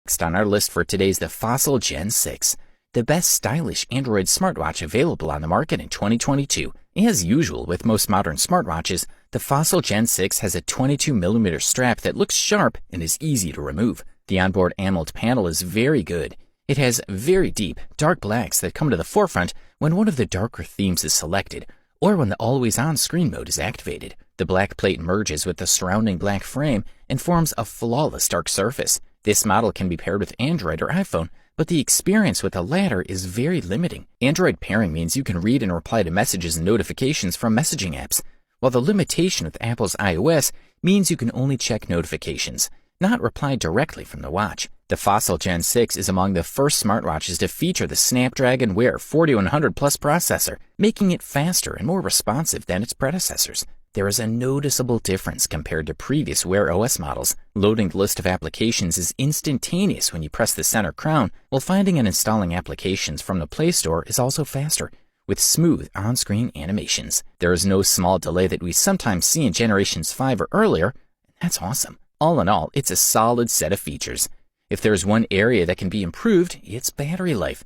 Next on our list for today is the Fossil Gen 6, the best stylish Android smartwatch available on the market in 2022. As usual with most modern smartwatches, the Fossil Gen 6 has a 22mm strap that looks sharp and is easy to remove. The onboard AMOLED panel is very good. It has very deep, dark blacks that come to the forefront when one of the darker themes is selected, or when the always-on screen mode is activated. The black plate merges with the surrounding black frame and forms a flawless dark surface. This model can be paired with Android or iPhone, but the experience with the latter is very limiting. Android pairing means you can read and reply to messages and notifications from messaging apps, while the limitation with Apple's iOS means you can only check notifications, not reply directly from the watch. The Fossil Gen 6 is among the first smartwatches to feature the Snapdragon Wear 4100 Plus processor, making it faster and more responsive than its predecessors. There is a noticeable difference compared to previous Wear OS models. Loading the list of applications is instantaneous when you press the center crown, while finding and installing applications from the Play Store is also faster, with smooth on-screen animations. There is no small delay that we sometimes see in generations 5 or earlier. That's awesome. All in all, it's a solid set of features. If there's one area that can be improved, it's battery life.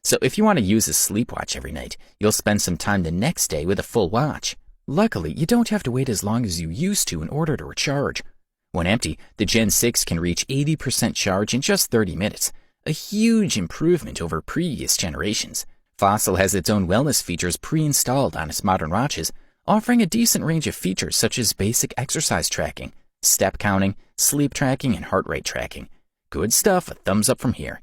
So if you want to use a sleep watch every night, you'll spend some time the next day with a full watch. Luckily, you don't have to wait as long as you used to in order to recharge. When empty, the Gen 6 can reach 80% charge in just 30 minutes, a huge improvement over previous generations. Fossil has its own wellness features pre-installed on its modern watches, offering a decent range of features such as basic exercise tracking, step counting, sleep tracking, and heart rate tracking. Good stuff, a thumbs up from here.